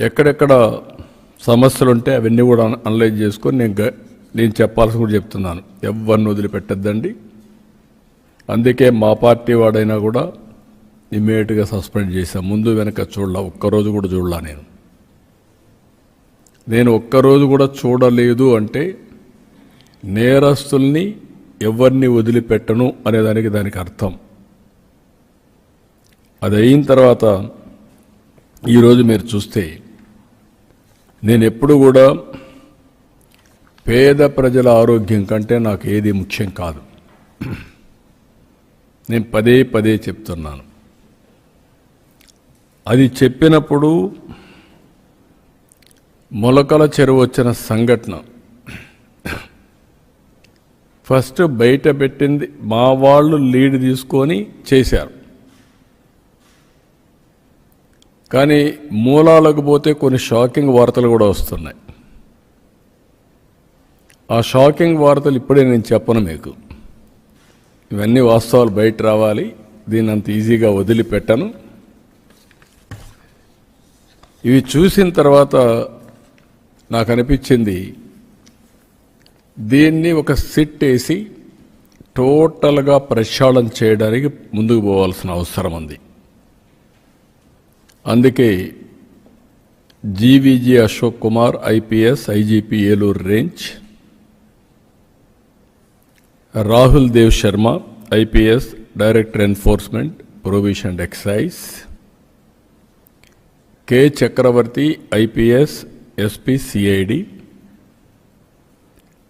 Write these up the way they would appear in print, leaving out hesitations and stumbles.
ఎక్కడెక్కడ సమస్యలు ఉంటే అవన్నీ కూడా అనలైజ్ చేసుకొని నేను చెప్పాల్సి కూడా చెప్తున్నాను. ఎవరిని వదిలిపెట్టద్దండి. అందుకే మా పార్టీ వాడైనా కూడా ఇమ్మీడియట్గా సస్పెండ్ చేశాం. ముందు వెనక చూడలా, ఒక్కరోజు కూడా చూడలా. నేను ఒక్కరోజు కూడా చూడలేదు అంటే నేరస్తుల్ని ఎవరిని వదిలిపెట్టను అనేదానికి దానికి అర్థం. అది అయిన తర్వాత ఈరోజు మీరు చూస్తే నేను ఎప్పుడు కూడా పేద ప్రజల ఆరోగ్యం కంటే నాకు ఏది ముఖ్యం కాదు. నేను పదే పదే చెప్తున్నాను. అది చెప్పినప్పుడు మొలకల చెరువు వచ్చిన సంఘటన ఫస్ట్ బయట పెట్టింది మా వాళ్ళు లీడ్ తీసుకొని చేశారు. కానీ మూలాలకు పోతే కొన్ని షాకింగ్ వార్తలు కూడా వస్తున్నాయి. ఆ షాకింగ్ వార్తలు ఇప్పుడే నేను చెప్పను మీకు. ఇవన్నీ వాస్తవాలు బయట రావాలి. దీన్ని అంత ఈజీగా వదిలిపెట్టను. ఇవి చూసిన తర్వాత నాకు అనిపించింది దీన్ని ఒక సిట్ వేసి టోటల్గా ప్రక్షాళన చేయడానికి ముందుకు పోవాల్సిన అవసరం ఉంది. అందుకే GVG Ashok Kumar IPS IGP Eluru range, Rahul Dev Sharma IPS director enforcement provision and excise, K Chakravarthi IPS SP CID,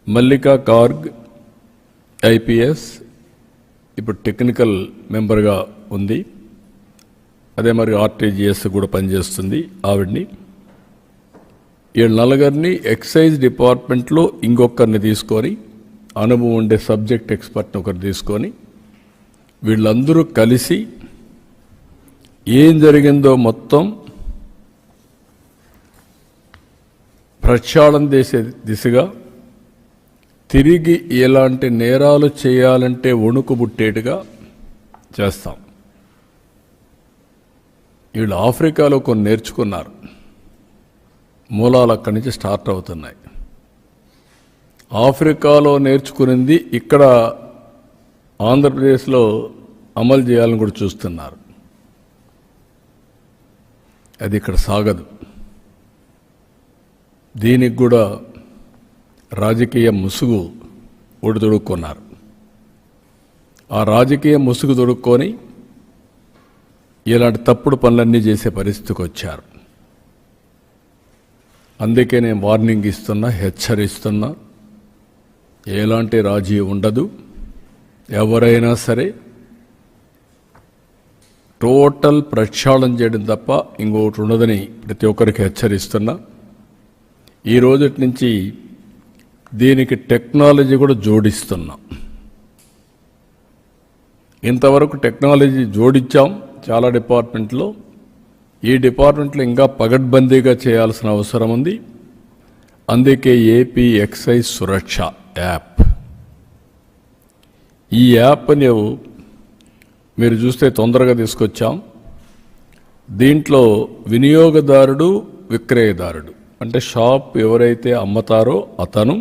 Mallika Garg IPS ఇప్పుడు టెక్నికల్ మెంబర్గా ఉంది. అదే మరి ఆర్టీజీఎస్ కూడా పనిచేస్తుంది ఆవిడ్ని. వీళ్ళ నలుగురిని ఎక్సైజ్ డిపార్ట్మెంట్లో ఇంకొకరిని తీసుకొని, అనుభవం ఉండే సబ్జెక్ట్ ఎక్స్పర్ట్ని ఒకరు తీసుకొని వీళ్ళందరూ కలిసి ఏం జరిగిందో మొత్తం ప్రక్షాళన చేసే దిశగా, తిరిగి ఎలాంటి నేరాలు చేయాలంటే వణుకు పుట్టేట్టుగా చేస్తాం. వీళ్ళు ఆఫ్రికాలో కొన్ని నేర్చుకున్నారు. మూలాలు అక్కడి నుంచి స్టార్ట్ అవుతున్నాయి. ఆఫ్రికాలో నేర్చుకునింది ఇక్కడ ఆంధ్రప్రదేశ్లో అమలు చేయాలని కూడా చూస్తున్నారు. అది ఇక్కడ సాగదు. దీనికి కూడా రాజకీయ ముసుగు ఒడిదొడుక్కున్నారు. ఆ రాజకీయ ముసుగు దొడుక్కొని ఇలాంటి తప్పుడు పనులన్నీ చేసే పరిస్థితికి వచ్చారు. అందుకే నేను వార్నింగ్ ఇస్తున్నా, హెచ్చరిస్తున్నా, ఎలాంటి రాజీ ఉండదు. ఎవరైనా సరే టోటల్ ప్రక్షాళన చేయడం తప్ప ఇంకొకటి ఉండదని ప్రతి ఒక్కరికి హెచ్చరిస్తున్నా. ఈ రోజటి నుంచి దీనికి టెక్నాలజీ కూడా జోడిస్తున్నాం. ఇంతవరకు టెక్నాలజీ జోడించాం చాలా డిపార్ట్మెంట్లో. ఈ డిపార్ట్మెంట్లో ఇంకా పగడ్బందీగా చేయాల్సిన అవసరం ఉంది. అందుకే ఏపీ ఎక్సైజ్ సురక్ష యాప్, ఈ యాప్ని మీరు చూస్తే తొందరగా తీసుకొచ్చాం. దీంట్లో వినియోగదారుడు, విక్రయదారుడు అంటే షాప్ ఎవరైతే అమ్ముతారో అతను,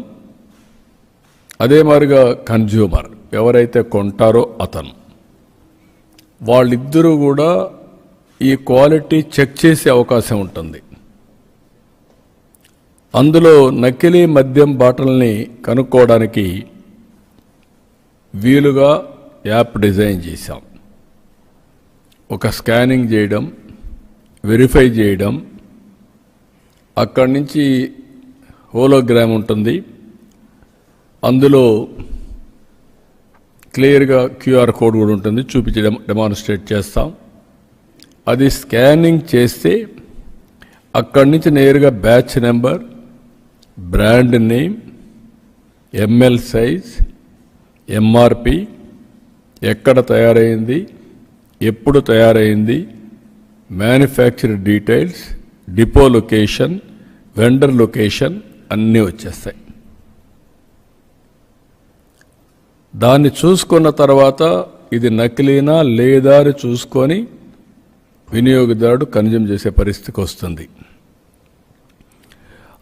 అదే మాదిరిగా కన్జ్యూమర్ ఎవరైతే కొంటారో అతను, వాళ్ళిద్దరూ కూడా ఈ క్వాలిటీ చెక్ చేసే అవకాశం ఉంటుంది. అందులో నకిలీ మద్యం బాటిల్ని కనుక్కోవడానికి వీలుగా యాప్ డిజైన్ చేశాం. ఒక స్కానింగ్ చేయడం, వెరిఫై చేయడం, అక్కడి నుంచి హోలోగ్రామ్ ఉంటుంది, అందులో క్లియర్గా క్యూఆర్ కోడ్ కూడా ఉంటుంది, చూపించి డెమాన్స్ట్రేట్ చేస్తాం. అది స్కానింగ్ చేస్తే అక్కడి నుంచి నేరుగా batch number, brand name, ML size, MRP, ఎక్కడ తయారైంది, ఎప్పుడు తయారైంది, manufacture details, depot location, vendor location అన్నీ వచ్చేస్తాయి. దాన్ని చూసుకున్న తర్వాత ఇది నకిలీనా లేదా అని చూసుకొని వినియోగదారుడు కన్జ్యూమ్ చేసే పరిస్థితికి వస్తుంది.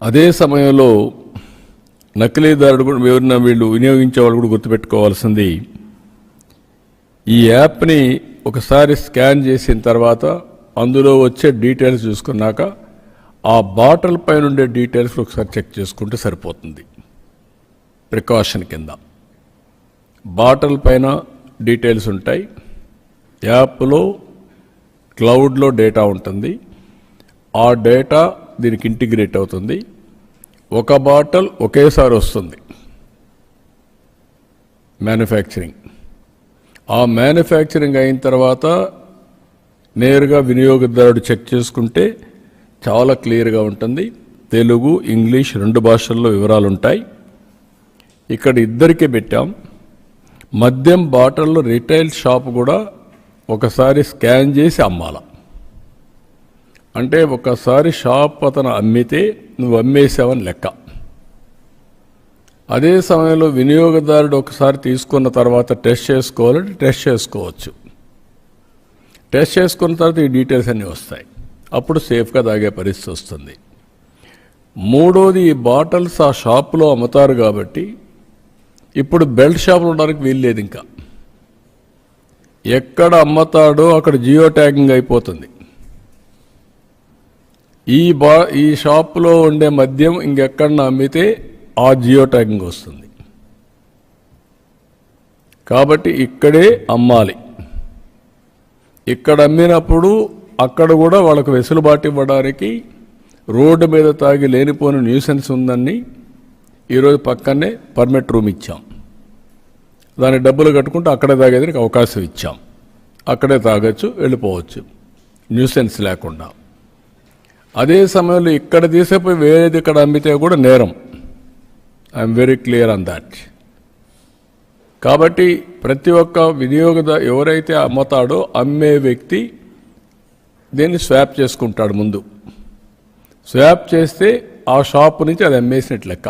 అదే సమయంలో నకిలీదారుడు కూడా ఎవరైనా వీళ్ళు వినియోగించే వాళ్ళు కూడా గుర్తుపెట్టుకోవాల్సింది, ఈ యాప్ని ఒకసారి స్కాన్ చేసిన తర్వాత అందులో వచ్చే డీటెయిల్స్ చూసుకున్నాక ఆ బాటిల్ పైన ఉండే డీటెయిల్స్ ఒకసారి చెక్ చేసుకుంటే సరిపోతుంది. ప్రికాషన్ కింద బాటిల్ పైన డీటెయిల్స్ ఉంటాయి, యాప్లో క్లౌడ్లో డేటా ఉంటుంది, ఆ డేటా దీనికి ఇంటిగ్రేట్ అవుతుంది. ఒక బాటిల్ ఒకేసారి వస్తుంది మ్యానుఫ్యాక్చరింగ్. ఆ మ్యానుఫ్యాక్చరింగ్ అయిన తర్వాత నేరుగా వినియోగదారుడు చెక్ చేసుకుంటే చాలా క్లియర్గా ఉంటుంది. తెలుగు, ఇంగ్లీష్ 2 భాషల్లో వివరాలు ఉంటాయి. ఇక్కడ ఇద్దరికే పెట్టాం. మద్యం బాటిల్లో రిటైల్ షాప్ కూడా ఒకసారి స్కాన్ చేసి అమ్మాల. అంటే ఒకసారి షాప్ అతను అమ్మితే నువ్వు అమ్మేసావని లెక్క. అదే సమయంలో వినియోగదారుడు ఒకసారి తీసుకున్న తర్వాత టెస్ట్ చేసుకోవాలంటే టెస్ట్ చేసుకోవచ్చు. టెస్ట్ చేసుకున్న తర్వాత ఈ డీటెయిల్స్ అన్నీ వస్తాయి. అప్పుడు సేఫ్గా తాగే పరిస్థితి వస్తుంది. మూడోది, ఈ బాటిల్స్ ఆ షాపులో అమ్ముతారు కాబట్టి ఇప్పుడు బెల్ట్ షాపులు ఉండడానికి వీల్లేదు. ఇంకా ఎక్కడ అమ్ముతాడో అక్కడ జియో ట్యాగింగ్ అయిపోతుంది. ఈ షాపులో ఉండే మద్యం ఇంకెక్కడన్నా అమ్మితే ఆ జియో ట్యాగింగ్ వస్తుంది. కాబట్టి ఇక్కడే అమ్మాలి. ఇక్కడ అమ్మినప్పుడు అక్కడ కూడా వాళ్ళకు వెసులుబాటు ఇవ్వడానికి రోడ్డు మీద తాగి లేనిపోని న్యూసెన్స్ ఉందని ఈరోజు పక్కనే పర్మిట్ రూమ్ ఇచ్చాం. దాని డబ్బులు కట్టుకుంటూ అక్కడే తాగేదానికి అవకాశం ఇచ్చాం. అక్కడే తాగొచ్చు, వెళ్ళిపోవచ్చు న్యూసెన్స్ లేకుండా. అదే సమయంలో ఇక్కడ తీసేపోయి వేరేది ఇక్కడ అమ్మితే కూడా నేరం. I'm very clear on that. కాబట్టి ప్రతి ఒక్క వినియోగదారు ఎవరైతే అమ్ముతాడో అమ్మే వ్యక్తి దీన్ని స్వాప్ చేసుకుంటాడు. ముందు స్వాప్ చేస్తే ఆ షాపు నుంచి అది అమ్మేసినట్లు లెక్క.